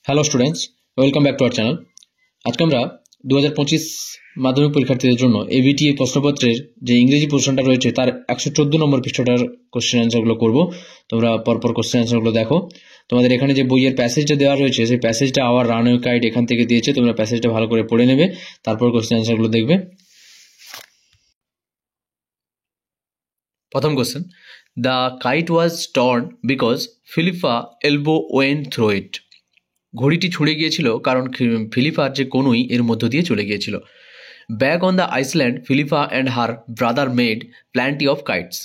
Hello students, welcome back to our channel. আজকে আমরা 2025 মাধ্যমিক পরীক্ষার্থীদের জন্য এবিটি প্রশ্নপত্রের যে ইংরেজি পোর্শনটা রয়েছে তার 114 নম্বর পৃষ্ঠাটার কোশ্চেন অ্যান্সারগুলো করব। তোমরা পরপর কোশ্চেন অ্যান্সারগুলো দেখো। তোমাদের এখানে যে বইয়ের প্যাসেজটা দেওয়া রয়েছে সেই প্যাসেজটা আওয়ার রানওয়ে গাইড এখান থেকে দিয়েছে, তোমরা প্যাসেজটা ভালো করে পড়ে নেবে, তারপর কোশ্চেন অ্যান্সারগুলো দেখবে। প্রথম question, the kite was torn because Philippa elbow went through it. ঘড়িটি ছুঁড়ে গিয়েছিল কারণ ফিলিপার যে কনুই এর মধ্য দিয়ে চলে গিয়েছিল। Back on the island Philippa and her brother made plenty of kites.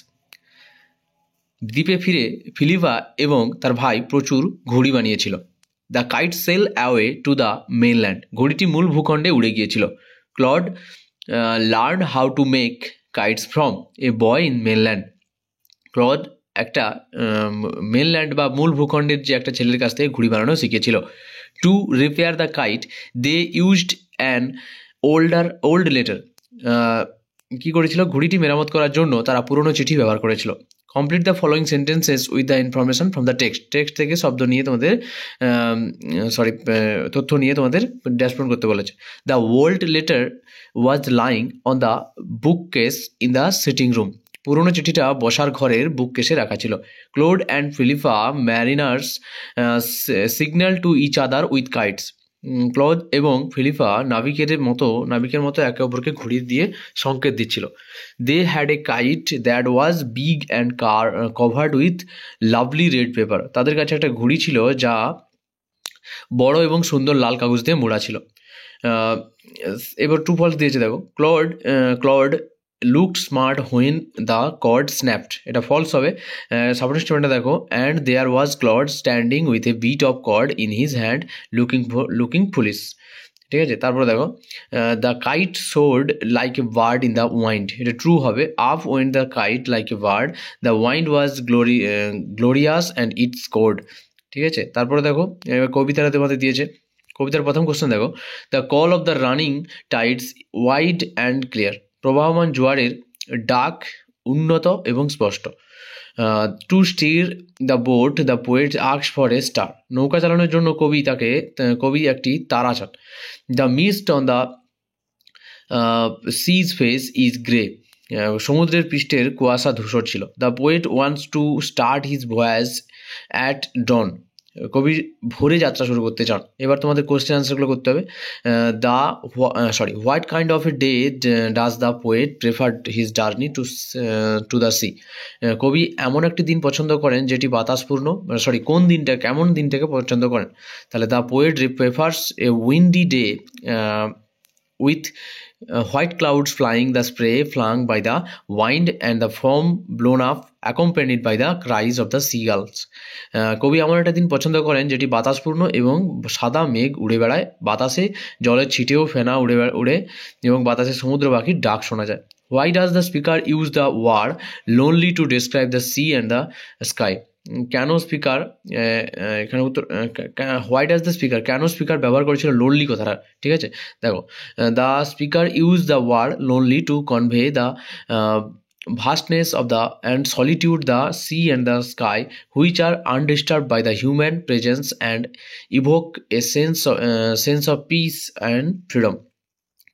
দ্বীপে ফিরে ফিলিপা এবং তার ভাই প্রচুর ঘুড়ি বানিয়েছিল। The kite sail away to the mainland. ঘড়িটি মূল ভূখণ্ডে উড়ে গিয়েছিল। Claude learn how to make kites from a boy in mainland. ক্লড একটা মেনল্যান্ড বা মূল ভূখণ্ডের যে একটা ছেলের কাছ থেকে ঘুড়ি বানানো শিখেছিল। To repair the kite they used an old letter. কী করেছিল? ঘুড়িটি মেরামত করার জন্য তারা পুরনো চিঠি ব্যবহার করেছিল। Complete the following sentences with the information from the text থেকে শব্দ নিয়ে তোমাদের তথ্য নিয়ে তোমাদের ড্যাশবোর্ড করতে বলেছে। The old letter was lying on the book case in the sitting room. পুরনো চিঠিটা বসার ঘরের বুক কেসে রাখা ছিল। Claude and Philippa mariners signal to each other with kites. ক্লদ এবং ফিলিপা নাবিকের মতো একে অপরকে ঘুড়ি দিয়ে সংকেত দিচ্ছিল। They had a kite that was big and covered with lovely red paper. তাদের কাছে একটা ঘুড়ি ছিল যা বড় এবং সুন্দর লাল কাগজ দিয়ে মোড়া ছিল। এবার ট্রু ফলস দিয়েছে, দেখো। Claude looked smart when the cord snapped. এটা ফলস হবে। সাপোর্টিং স্টেটমেন্টটা দেখো। And there was Claude standing with a bit of cord in his hand looking foolish. ঠিক আছে, তারপরে দেখো। The kite soared like a bird in the wind. এটা true হবে। Up went the kite like a bird, the wind was glorious and it soared. ঠিক আছে, তারপরে দেখো এবার কবিতাটা তোমাদের দিয়েছে। কবিতার প্রথম কোশ্চেন দেখো। The call of the running tides wide and clear. প্রবাহমান জোয়ারের ডাক উন্নত এবং স্পষ্ট। To steer the boat the poet asks for a star. নৌকা চালানোর জন্য কবি একটি তারা চান। The mist on the sea's face is grey. সমুদ্রের পৃষ্ঠের কুয়াশা ধূসর ছিল। The poet wants to start his voice at dawn. কবি ভোরে যাত্রা শুরু করতে চান। এবার তোমাদের কোশ্চেন আনসারগুলো করতে হবে। What kind of a day does the poet prefer his journey to the sea. কবি এমন একটি দিন পছন্দ করেন যেটি বাতাসপূর্ণ। কেমন দিনটাকে পছন্দ করেন? তাহলে the poet prefers A Windy day with white clouds flying, the spray flung by the wind and the foam blown up accompanied by the cries of the seagulls. কবি এমন একটা দিন পছন্দ করেন যেটি বাতাসপূর্ণ এবং সাদা মেঘ উড়ে বেড়ায়, বাতাসে জলের ছিটেও ফেনা উড়ে এবং বাতাসে সমুদ্র পাখির ডাক শোনা যায়। Why does the speaker use the word lonely to describe the sea and the sky? কেন স্পিকার এখানে উত্তর হোয়াই ডাজ দ্য স্পিকার, কেন স্পিকার ব্যবহার করেছিল লোনলি কথাটা? ঠিক আছে, দেখো। The speaker use the word lonely to convey the vastness of the and solitude the sea and the sky, which are undisturbed by the human presence and evoke a sense of peace and freedom.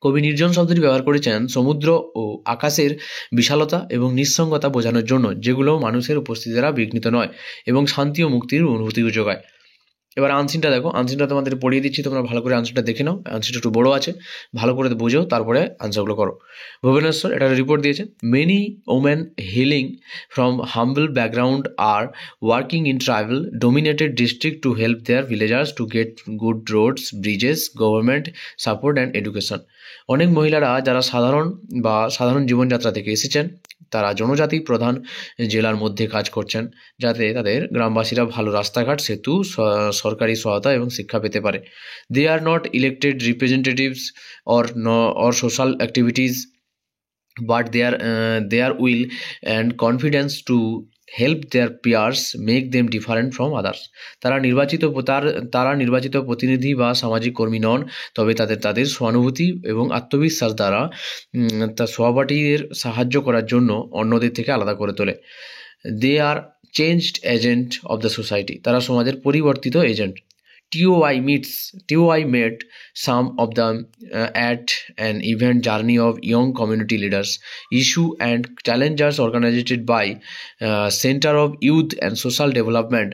কবি নির্জন শব্দটি ব্যবহার করেছেন সমুদ্র ও আকাশের বিশালতা এবং নিঃসঙ্গতা বোঝানোর জন্য, যেগুলো মানুষের উপস্থিতি দ্বারা বিঘ্নিত নয় এবং শান্তি ও মুক্তির অনুভূতি যোগায়। এবার আনসিনটা দেখো। আনসিনটা তোমাদের পড়িয়ে দিচ্ছি, তোমরা ভালো করে আনসারটা দেখে নাও। আনসারটা একটু বড়ো আছে, ভালো করে বোঝো, তারপরে আনসারগুলো করো। ভুবনেশ্বর এটা রিপোর্ট দিয়েছে। Many women hailing from humble background are working in tribal dominated district to help their villagers to get good roads, bridges, government support and education. অনেক মহিলারা যারা সাধারণ জীবনযাত্রা থেকে এসেছেন, তারা জনজাতি প্রধান জেলার মধ্যে কাজ করছেন যাতে তাদের গ্রামবাসীরা ভালো রাস্তাঘাট, সেতু, সরকারি সহায়তা এবং শিক্ষা পেতে পারে। They are not elected representatives or social activities, but their will and confidence to help their peers make them different from others. তারা নির্বাচিত প্রতিনিধি বা সামাজিক কর্মী নন, তবে তাদের সহানুভূতি এবং আত্মবিশ্বাস দ্বারা তার সহপাঠীদের সাহায্য করার জন্য অন্যদের থেকে আলাদা করে তোলে। They are changed agent of the society. তারা সমাজের পরিবর্তিত agent. TOI met some of them at an event journey of young community leaders, issue and challenges organized by Center of Youth and Social Development,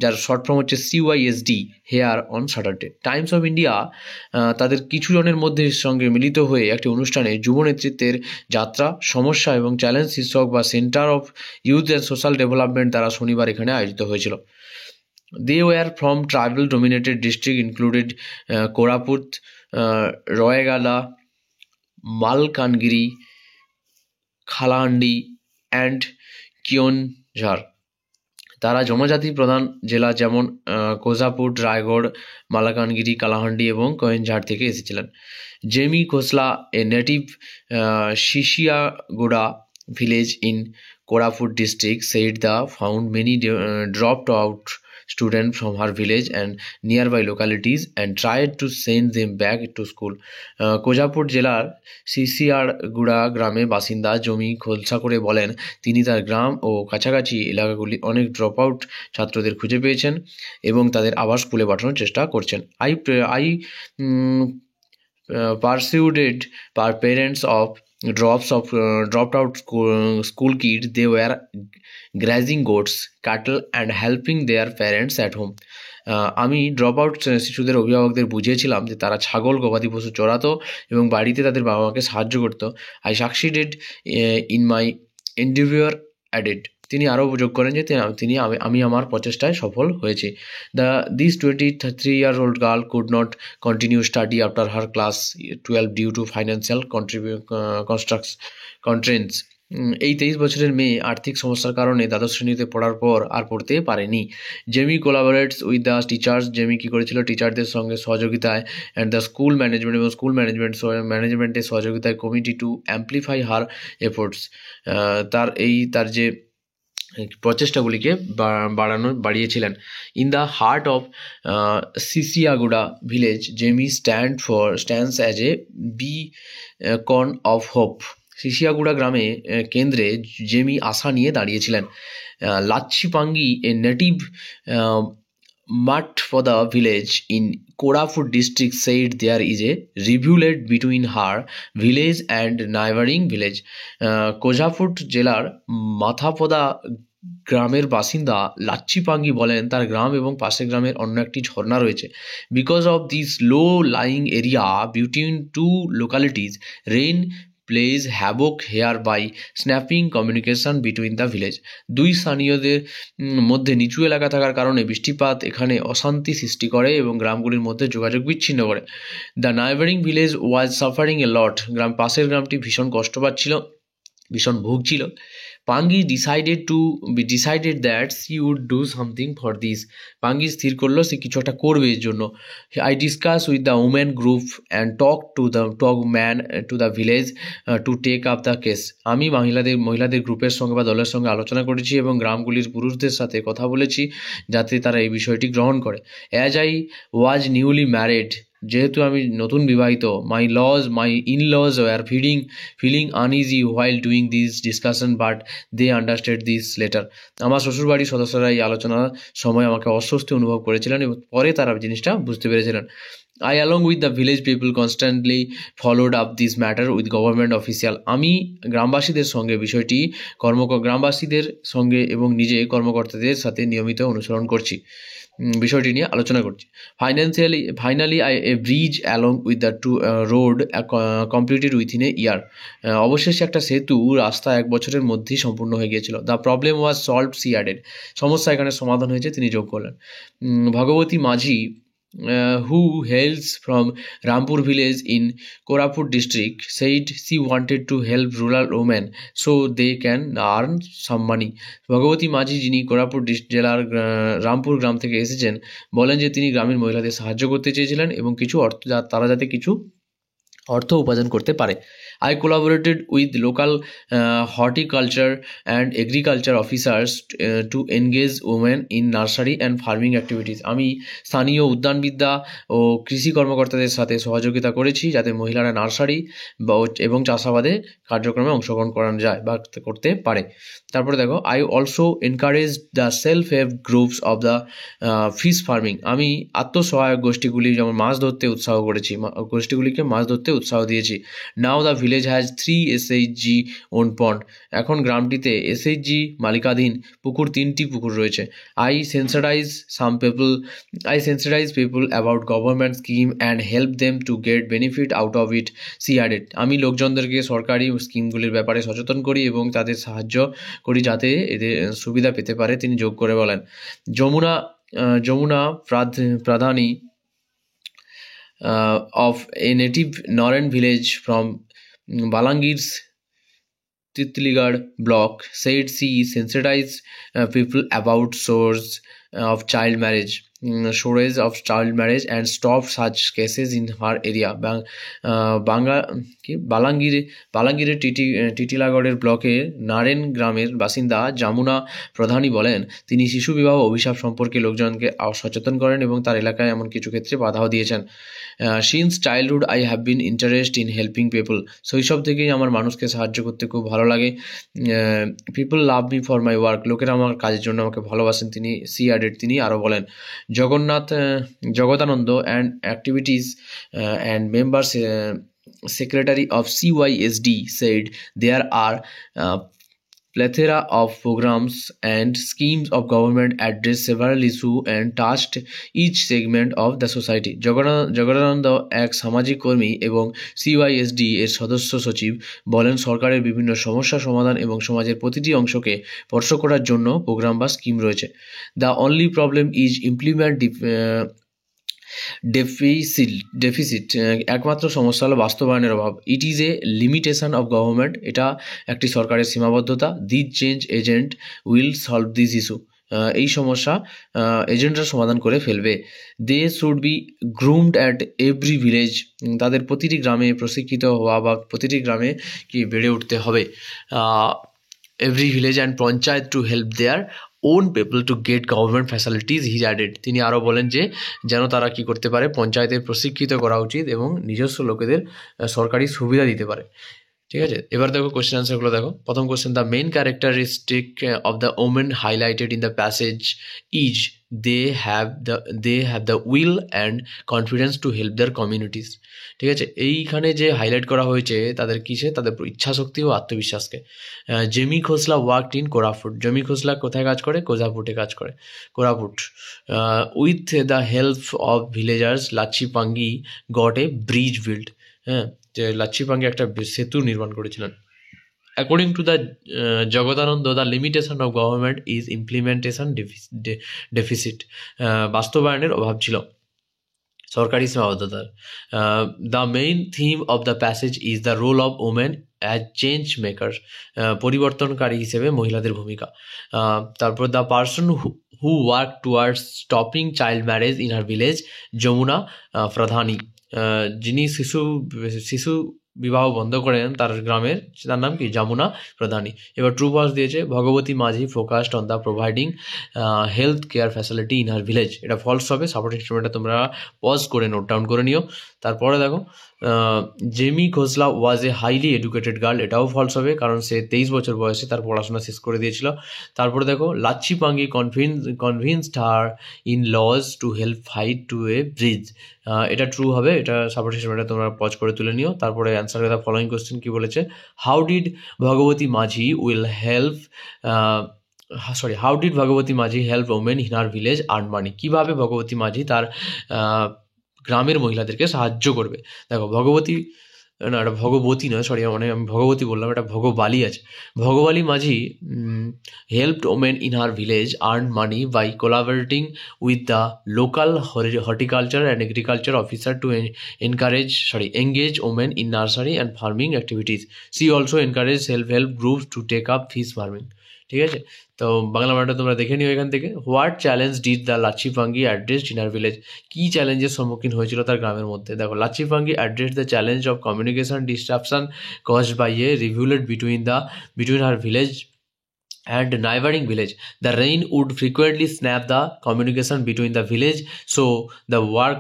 যার short form হচ্ছে CYSD, here on Saturday. Times of India তাদের কিছু জনের মধ্যে সঙ্গে মিলিত হয়ে একটি অনুষ্ঠানে যুব নেতৃত্বের যাত্রা, সমস্যা এবং চ্যালেঞ্জ শীর্ষক বা centre of youth and social development দ্বারা শনিবার এখানে আয়োজিত হয়েছিল। They were from tribal dominated district included Koraput, Royagala, Malkangiri, Khalahandi and Keonjhar। তারা জনজাতি প্রধান জেলা যেমন কোজাপুর, রায়গড়, মালাকানগিরি, কালাহান্ডি এবং কয়েনঝাড় থেকে এসেছিলেন। Jemi Khosla, a native Sisiaguda village in Koraput district, said the found many dropped out students from her village and nearby localities and tried to send them back to school. কোজাপুর জেলার শিশিয়াগুড়া গ্রামে বাসিন্দা জমি খোলসা করে বলেন, তিনি তার গ্রাম ও কাছাকাছি এলাকাগুলি অনেক ড্রপ আউট ছাত্রদের খুঁজে পেয়েছেন এবং তাদের আবার স্কুলে পাঠানোর চেষ্টা করছেন। I persuaded parents of dropped out school kids. They were grazing goats, cattle and helping their parents at home. আমি ড্রপ আউট শিশুদের অভিভাবকদের বুঝিয়েছিলাম যে তারা ছাগল, গবাদি পশু চড়াতো এবং বাড়িতে তাদের বাবা মাকে সাহায্য করতো। I succeeded in my endeavor added. তিনি আরও যোগ করেন যে আমি আমার প্রচেষ্টায় সফল হয়েছি। This 23-year-old girl could not continue study after her class 12 due to financial constraints. এই 23 বছরের মেয়ে আর্থিক সমস্যার কারণে দ্বাদশ শ্রেণীতে পড়ার পর আর পড়তে পারেনি। Jemi collaborates with the teachers. Jemi কী করেছিল? টিচারদের সঙ্গে সহযোগিতায় অ্যান্ড দ্য স্কুল ম্যানেজমেন্ট এবং স্কুল ম্যানেজমেন্টের সহযোগিতায় committee to amplify her efforts. তার যে প্রচেষ্টাগুলিকে বাড়িয়েছিলেন। In the heart of Sisiaguda village, Jemi stands as a beacon of hope. Sisiaguda গ্রামে কেন্দ্রে জেমি আশা নিয়ে দাঁড়িয়েছিলেন। লাচ্ছি পাঙ্গি, এ নেটিভ মাঠ for the village in Koraput district, said there is a rivulet between her village and neighboring village. কোজাপুট জেলার মাথাপদা গ্রামের বাসিন্দা লাচ্ছি পাঙ্গি বলেন তার গ্রাম এবং পাশের গ্রামের অন্য একটি ঝর্ণা রয়েছে। Because of this low lying area between two localities, rain plays havoc here by snapping communication between the village. দুই স্থানীয়দের মধ্যে নিচু এলাকা থাকার কারণে বৃষ্টিপাত এখানে অশান্তি সৃষ্টি করে এবং গ্রামগুলির মধ্যে যোগাযোগ বিচ্ছিন্ন করে। The neighbouring village was suffering a lot. পাশের গ্রামটি ভীষণ কষ্ট পাচ্ছিল, ভীষণ ভুগছিল। Pangi decided that she would do something for this. Pangi স্থির করলো সে কিছু একটা করবে এর জন্য। I discuss with the women group and talk to the village to take up the case. আমি মহিলাদের গ্রুপের সঙ্গে বা দলের সঙ্গে আলোচনা করেছি এবং গ্রামগুলির পুরুষদের সাথে কথা বলেছি যাতে তারা এই বিষয়টি গ্রহণ করে। As I was newly married, যেহেতু আমি নতুন বিবাহিত, my in-laws were feeling uneasy while doing this discussion but they understand this letter. আমার শ্বশুরবাড়ির সদস্যরা এই আলোচনার সময় আমাকে অস্বস্তি অনুভব করেছিলেন এবং পরে তারা জিনিসটা বুঝতে পেরেছিলেন। I along with the village people constantly followed up this matter with government official. আমি গ্রামবাসীদের সঙ্গে গ্রামবাসীদের সঙ্গে এবং নিজে কর্মকর্তাদের সাথে নিয়মিত অনুসরণ করছি, বিষয়টি নিয়ে আলোচনা করছি। Finally a bridge along with the road completed within a year. অবশেষে একটা সেতু রাস্তা 1 বছরের মধ্যেই সম্পূর্ণ হয়ে গিয়েছিল। The problem was solved, she added. সমস্যা এখানে সমাধান হয়েছে, তিনি যোগ করলেন। ভগবতী মাঝি, who hails from Rampur village in Koraput district, said she wanted to help rural women so they can earn some money. ভগবতী মাঝি, যিনি কোরাপুট জেলার রামপুর গ্রাম থেকে এসেছেন, বলেন যে তিনি গ্রামের মহিলাদের সাহায্য করতে চেয়েছিলেন এবং তারা যাতে কিছু অর্থ উপার্জন করতে পারে। I collaborated with local horticulture and agriculture officers to engage women in nursery and farming activities. আমি স্থানীয় উদ্যানবিদ্যা ও কৃষি কর্মকর্তাদের সাথে সহযোগিতা করেছি যাতে মহিলারা নার্সারি এবং চাষাবাদে কার্যক্রমে অংশগ্রহণ করানো যায় বা করতে পারে। তারপরে দেখো, I also encourage the self help groups of the fish farming. আমি আত্মসহায়ক গোষ্ঠীগুলি যেমন মাছ ধরতে উৎসাহ করেছি, গোষ্ঠীগুলিকে মাছ ধরতে উৎসাহ দিয়েছি। Now the village has 3 SHG own pond. এখন গ্রামটিতে SHG মালিকাধীন পুকুর 3টি পুকুর রয়েছে। I sensitise people about government scheme and help them to get benefit out of it, she added. আমি লোকজনদেরকে সরকারি স্কিমগুলির ব্যাপারে সচেতন করি এবং তাদের সাহায্য করি যাতে এদের সুবিধা পেতে পারে, তিনি যোগ করে বলেন। Jamuna প্রাধানী of a native Noran village from Balangir's Titligad block said she sensitized people about shortage of child marriage and stopped such cases in her area. বালাঙ্গীরের টিটিলাগড়ের ব্লকের নারেন গ্রামের বাসিন্দা যমুনা প্রধানী বলেন, তিনি শিশু বিবাহ অভিশাপ সম্পর্কে লোকজনকে সচেতন করেন এবং তার এলাকায় এমন কিছু ক্ষেত্রে বাধাও দিয়েছেন। Since childhood I have been interest in helping people. শৈশব থেকেই আমার মানুষকে সাহায্য করতে খুব ভালো লাগে। People love me for my work. লোকেরা আমার কাজের জন্য আমাকে ভালোবাসেন, তিনি সি অ্যাডেড। তিনি আরও বলেন, Jagadananda and activities and members secretary of CYSD said there are plethora of programs and schemes of government address several issues and touched each segment of the society. Jagadananda এক সামাজিক কর্মী এবং CYSD এর সদস্য সচিব বলেন, সরকারের বিভিন্ন সমস্যা সমাধান এবং সমাজের প্রতিটি অংশকে স্পর্শ করার জন্য প্রোগ্রাম বা স্কিম রয়েছে। The only problem is implement deficit. একমাত্র সমস্যা হলো বাস্তবায়নের অভাব। It is a limitation of government. এটা একটি সরকারের সীমাবদ্ধতা। This change agent will solve this issue. এই সমস্যা এজেন্টরা সমাধান করে ফেলবে। They should be groomed at every village. তাদের প্রতিটি গ্রামে প্রশিক্ষিত হওয়া বা প্রতিটি গ্রামে কি বেড়ে উঠতে হবে। Every village and panchayat two help their own people to get government facilities, he added. তিনি আরও বলেন যে যেন তারা কি করতে পারে, পঞ্চায়েতের প্রশিক্ষিত করা উচিত এবং নিজস্ব লোকেদের সরকারি সুবিধা দিতে পারে। ঠিক আছে, এবার দেখো কোশ্চেন আনসারগুলো দেখো। প্রথম question, the main characteristic of the women highlighted in the passage is they have the will and confidence to help their communities. ঠিক আছে, এইখানে যে হাইলাইট করা হয়েছে তাদের কিসে, তাদের ইচ্ছাশক্তি ও আত্মবিশ্বাসকে। Jemi Khosla worked in Koraput. জেমি খোসলা কোথায় কাজ করে? কোরাপুটে কাজ করে। Koraput. With the help of villagers Lachhi Pangi got a bridge build. হ্যাঁ, যে লাচ্ছি পাঙ্গি একটা সেতু নির্মাণ করেছিলেন। According to the Jagadananda, the limitation of government is implementation deficit. বাস্তবায়নের অভাব ছিল, সরকারি সীমাবদ্ধতার। The main theme of the passage is the role of women as change maker. পরিবর্তনকারী হিসেবে মহিলাদের ভূমিকা। তারপর the person who work towards stopping child marriage in her village, Jamuna Pradhani. যিনি শিশু বিবাহ বন্ধ করেন তার গ্রামের, তার নাম কি? যমুনা প্রধানী। এবার ট্রু ফলস দিয়েছে, ভগবতী মাঝি focused on the providing health care facility in her village. এটা ফলস হবে। সাপোর্টিং স্টেটমেন্টটা তোমরা পজ করে নোট ডাউন করে নিও। তারপরে দেখো, Jamie Khosla was a highly educated girl. এটাও ফলস হবে, কারণ সে 23 বছর বয়সে তার পড়াশোনা শেষ করে দিয়েছিল। তারপরে দেখো, Lachhi Pangi convinced her in laws to help fight to a bridge. এটা ট্রু হবে। এটা সাপোর্টিং স্টেটমেন্টটা তোমরা পজ করে তুলে নিও। তারপরে অ্যান্সার দ্য ফলোইং কোয়েশ্চেন কি বলেছে, how did Bhagavati Majhi help women in her village earn মানি। কীভাবে ভগবতী মাঝি তার গ্রামের মহিলাদেরকে সাহায্য করবে। দেখো, এটা ভগবতী নয়, সরি, আমি ভগবতী বললাম, এটা ভগবালী আছে। Bhagabali Majhi helped women in her village earn money by collaborating with the local horticulture and agriculture officer to engage women in nursery and farming activities. She also encourage self help groups to take up fish farming. ঠিক আছে, তো বাংলা বানানটা তোমরা দেখে নিও এখান থেকে। What challenge did the Lachipangi address in our village, কী চ্যালেঞ্জের সম্মুখীন হয়েছিল তার গ্রামের মধ্যে। দেখো, Lachipangi address the challenge of communication disruption caused by a rivulet between her village and neighboring village. The rain would frequently snap the communication between the village, so the work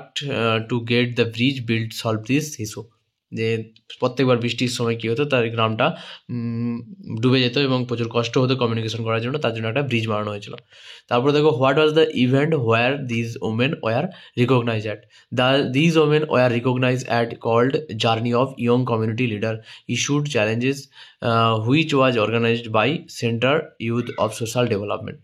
to get the bridge built solved this issue. যে প্রত্যেকবার বৃষ্টির সময় কী হতো, তার গ্রামটা ডুবে যেত এবং প্রচুর কষ্ট হতো কমিউনিকেশন করার জন্য, তার জন্য একটা ব্রিজ বানানো হয়েছিল। তারপরে দেখো, what was the event where these women were recognise at, these women were recognise at called journey of young community leader issued challenges which was organised by centre youth of social development.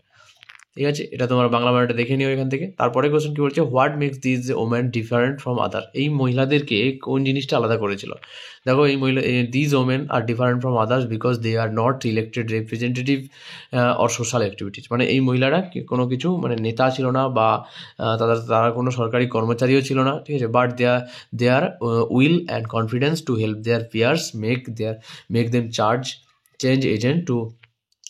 ঠিক আছে, এটা তোমার বাংলা বানানটা দেখে নিও এখান থেকে। তারপরে কোশ্চেন কী বলছে, what makes these women different from other, এই মহিলাদেরকে কোন জিনিসটা আলাদা করেছিল। দেখো, এই মহিলা these women are different from others because they are not elected representative or social activities, মানে এই মহিলারা কোনো কিছু মানে নেতা ছিল না বা তারা কোনো সরকারি কর্মচারীও ছিল না, ঠিক আছে, but their will and confidence to help their peers make them change agent to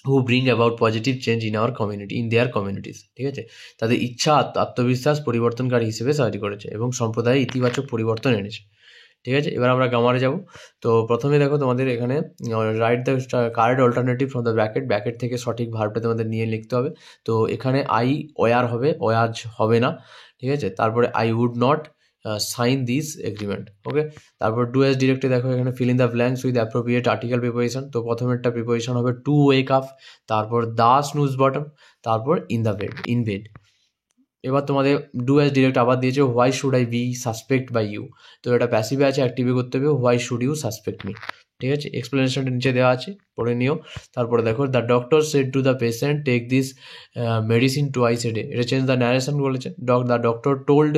who bring about positive change in our community in their communities. ঠিক আছে, তাদের ইচ্ছা আত্মবিশ্বাস পরিবর্তনকারী হিসেবে সাহায্য করেছে এবং সম্প্রদায়ে ইতিবাচক পরিবর্তন এনেছে। ঠিক আছে, এবার আমরা গ্রামারে যাব। তো প্রথমে দেখো, তোমাদের এখানে write the correct alternative from the bracket থেকে সঠিক ভার্বটা তোমাদের নিয়ে লিখতে হবে। তো এখানে আই ওয়ার হবে, ওয়াজ হবে না। ঠিক আছে, তারপরে I would not sign this agreement. Okay, তারপর ডু অ্যাজ ডিরেক্টে দেখো, এখানে fill in the blanks with appropriate article preposition. তো প্রথমেরটা প্রিপোজিশন হবে টু ওয়েক আপ, তারপর দ্য স্নুজ বটম, তারপর ইন বেড। এবার তোমাদের ডু অ্যাজ ডিরেক্ট আবার দিয়েছে, why should I be suspect by you. তো এটা প্যাসিভে আছে, অ্যাক্টিভে করতে হবে, why should you suspect me. ঠিক আছে, এক্সপ্লেনেশনটা নিচে দেওয়া আছে, পড়ে নিও। তারপরে দেখো, the doctor said to the patient take this medicine twice a day, এটা চেঞ্জ দ্য ন্যারেশন বলেছে। The doctor told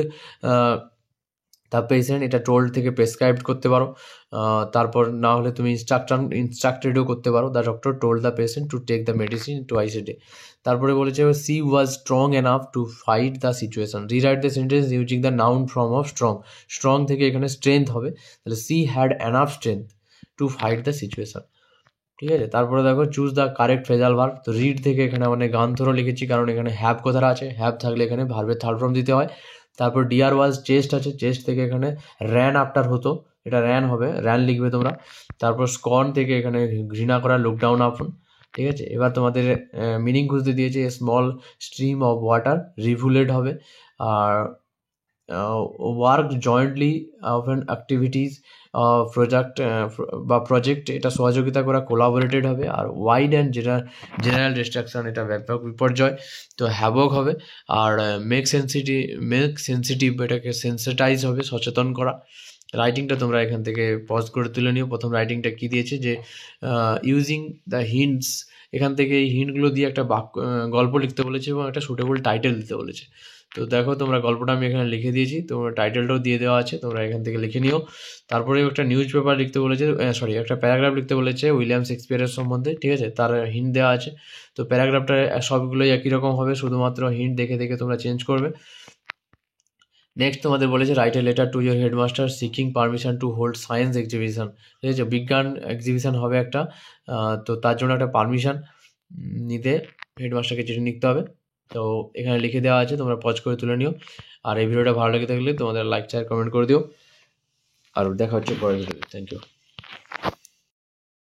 the patient, এটা টোল্ড থেকে প্রেসক্রাইবড করতে পারো, তারপর না হলে তুমি ইনস্ট্রাক্টেডও করতে পারো। The doctor told the patient to take the medicine twice a day. তারপরে বলেছে, she was strong enough to fight the situation. Rewrite the sentence using the noun form of strong থেকে এখানে স্ট্রেংথ হবে, তাহলে she had enough strength two fight the situation. ঠিক আছে, তারপরে দেখো, choose the correct phrasal verb. তো read থেকে এখানে মানে গান ধরো লিখেছি, কারণ এখানে হ্যাভ কথাটা আছে, হ্যাভ থাকলে এখানে ভার্বের থার্ড ফর্ম দিতে হয়। তারপর ডিয়ার ওয়াজ চেস্ট আছে, চেস্ট থেকে এখানে র্যান আফটার হতো, এটা র্যান হবে, র্যান লিখবে তোমরা। তারপর স্কর্ন থেকে এখানে ঘৃণা করা, লুক ডাউন আপন। ঠিক আছে, এবার তোমাদের মিনিং খুঁজতে দিয়েছে, small stream of water, rivulet হবে। আর work jointly of an activities project, এটা সহযোগিতা করা, কোলাবোরেটেড হবে। আর ওয়াইড অ্যান্ড জেনারেল ডিস্ট্রাকশন, এটা ব্যাপক বিপর্যয়, তো হ্যাভক হবে। আর মেক সেন্সিটিভ, এটাকে সেন্সিটাইজ হবে, সচেতন করা। রাইটিংটা তোমরা এখান থেকে পজ করে তুলে নিও। প্রথম রাইটিংটা কী দিয়েছে, যে ইউজিং দ্য হিন্টস, এখান থেকে এই হিন্টগুলো দিয়ে একটা গল্প লিখতে বলেছে এবং একটা সুটেবল টাইটেল দিতে বলেছে। তো দেখো, তোমরা গল্পটা আমি এখানে লিখে দিয়েছি, তোমরা টাইটেলটাও দিয়ে দেওয়া আছে, তোমরা এখান থেকে লিখে নিও। তারপরে একটা নিউজ পেপার লিখতে বলেছে, একটা প্যারাগ্রাফ লিখতে বলেছে উইলিয়াম শেক্সপিয়ারের সম্বন্ধে। ঠিক আছে, তার হিন্ট দেওয়া আছে। তো প্যারাগ্রাফটা সবগুলোই একই রকম হবে, শুধুমাত্র হিন্ট দেখে দেখে তোমরা চেঞ্জ করবে। নেক্সট তোমাদের বলেছে, write a letter to your headmaster seeking permission to hold science exhibition. ঠিক আছে, বিজ্ঞান এক্সিবিশন হবে একটা, তো তার জন্য একটা পারমিশন নিতে হেডমাস্টারকে চিঠি লিখতে হবে। তো এখানে লিখে দেওয়া আছে, তোমরা পজ করে তুলে নিও। আর এই ভিডিওটা ভালো লেগে থাকলে তোমাদের লাইক, শেয়ার, কমেন্ট করে দিও। আর দেখা হচ্ছে পরের ভিডিওতে। Thank you.